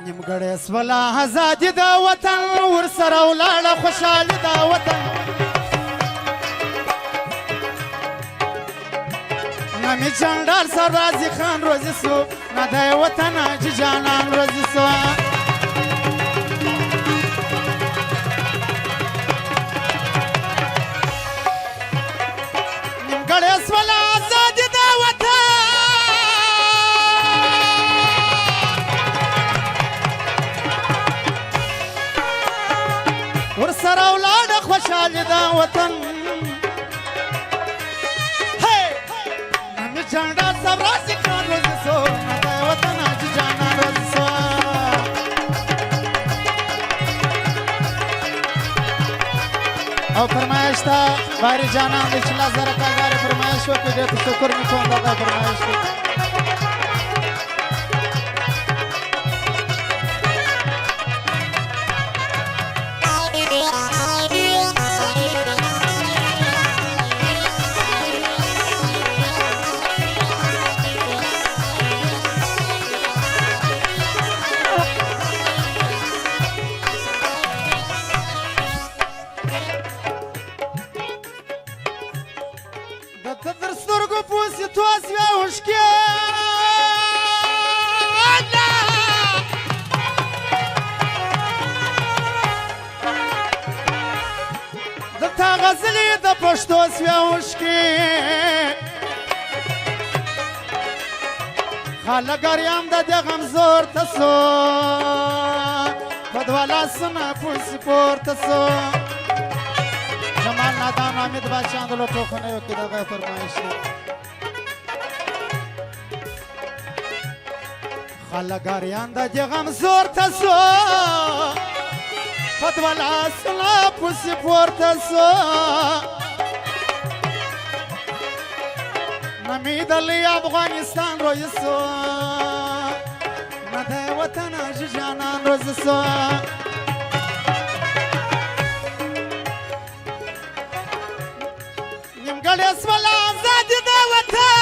نیمګړی سوله ازادي د وطن ورسره ولاړه خوشحالي د وطن نه مې جنډال سر رازي خان روزي سو نه د وطن حاجي جانان روزي سو نیمګړی سوله ازادي د وطن ورسره ولاړه خوشحالي د وطن نمې جنډال صاحب رازي خان روزي سو نه د وطن حاجي جانان روزي سو او فرمایش ته باري جانان دی چې 10,000 کلدارې فرمایش وکړي ډېر تشکر مې کوم دغه فرمایش دی تر سترګو پوسې توس وې اوښکې دلته غزلې د پښتو سوې اوښکې خلک ګریام د دې غم زور ته سو په دوه لاسونه پوسې پورته سو جمال نادان حمید بادشاہ د لوټو خونه یو کې دغه فرمایش دی خلک ګریان د دې غم زور ته سو په دوه لاسونه پوسې پورته سو نه مې دلی افغانستان روزي سو نه د وطن حاجي جانان روزي سو نیمګړی سوله ازادي د وطن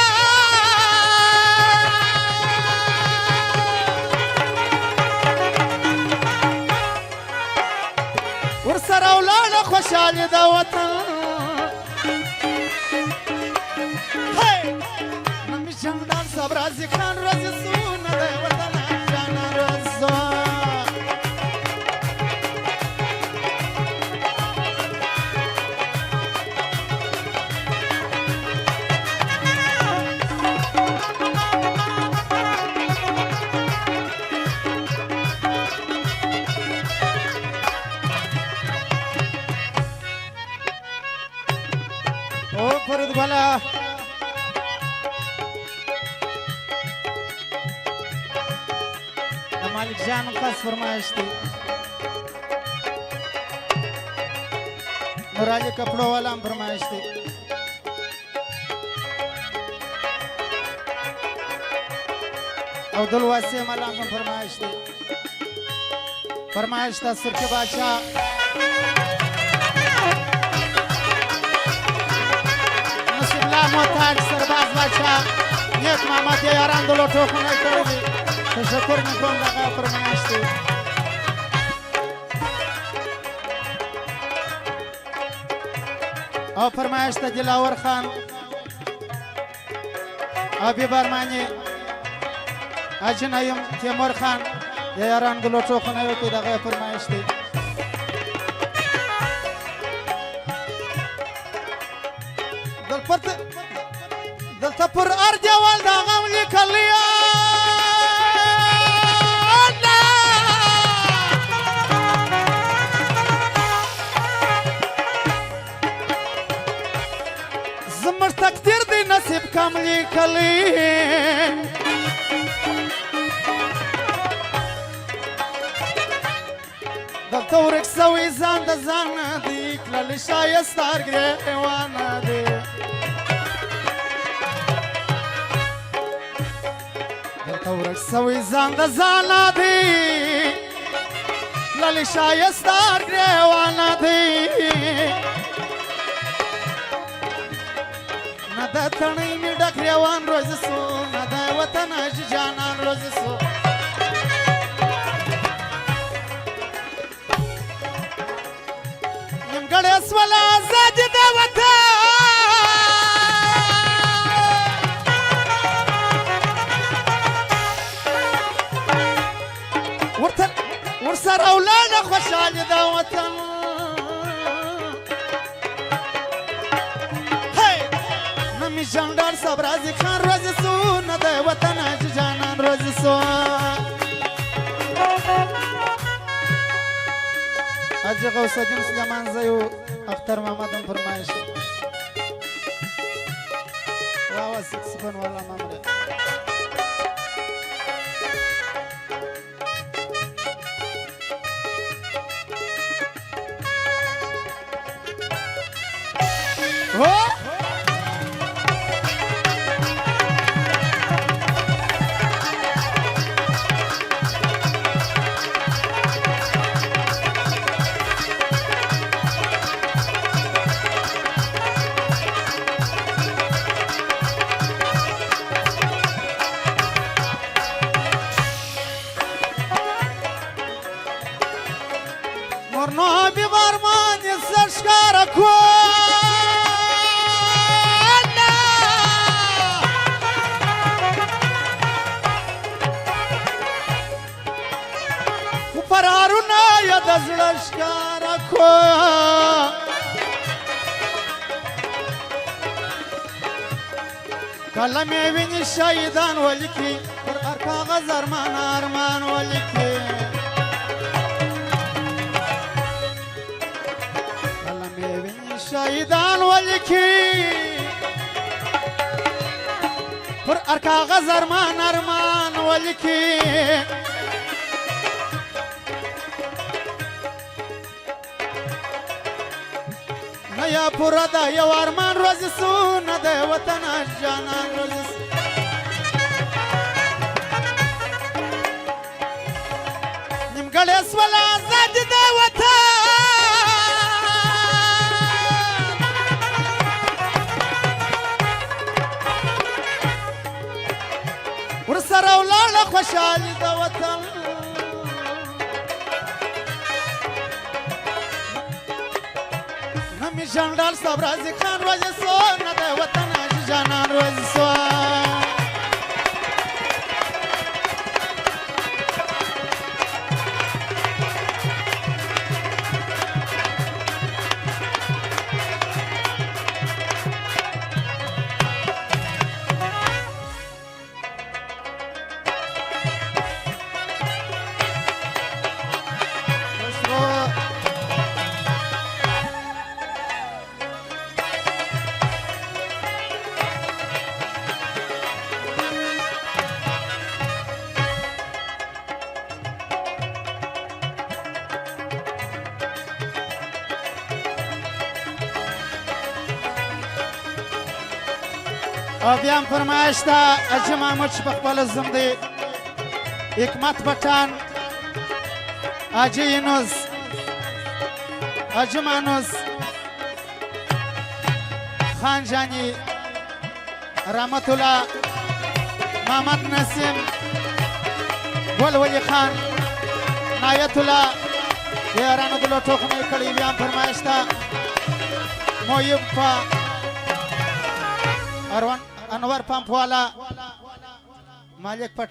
ورسره ولاړه خوشحالي د وطن نه مې جنډال صاحب رازي خان روزي سو نه د وطن حاجي جانان روزي سو فرید ګله د مالک جان خاص فرمایش دی نورالي کپړو والا هم فرمایش دی او دلواسي ملام هم فرمایش دی فرمایش ته سرکه بادشاہ محتاج سرباز بادشاہ نیک محمد یاران د لوټو خونه کړی دي تشکر مې کوم دغه فرمایش دی او فرمایش ته دلاور خان حبیب ارمانی اجنایم تیمور خان یاران د لوټو خونه کې دغه فرمایش دی دلته پر ار دیوال د غم لیکلی زموږ تقدیر دی نصیب کم لیکلی دلته ورک سوی ځان د ځان دی کللی ښایسته ګریوانه دی ورک سوی ځان د ځانه دی للی ښایسته ګریوانه دی نه د تڼۍ مې ډک ریوان روزي سو نه د وطن حاجي جانان روزي سو ورسره ولاړه خوشحالي د وطن نه مې جنډار صاحب راضي خان روزي سو نه د وطن حاجي جانان روزي سو حاجي غوث الدین سلیمان زه یو اختر محمد هم فرمایش واوا سکسفون والا مامره Morno bi varmanje se škara kona U pararu na ja da zla škara kona Kala me vini šahidan veliki Par arka gazarman arman veliki شاهدان ولیکی پر ارکا غزرمان ارمان ولیکی نیا پورا دا یو ارمان روزی سو نده وطن جانان روزی سو نیمگلی اسولا زدی دا وطن ورسره ولاړه خوشحالي د وطن نه مې جنډال صاحب راضي خان روزي سو نه د وطن حاجي جانان روزي سو او بیا هم فرمایش ده حاجي محمود چې په خپله زوم دی حکمت پټان حاجي یونس حاجي مانوس خان جانی رحمت الله محمد نسیم ګل ولی خان نایت الله د یارانو د لوټو خونه یې کړي بیا هم فرمایش ده مویب په انور پمپ والا مالک پټ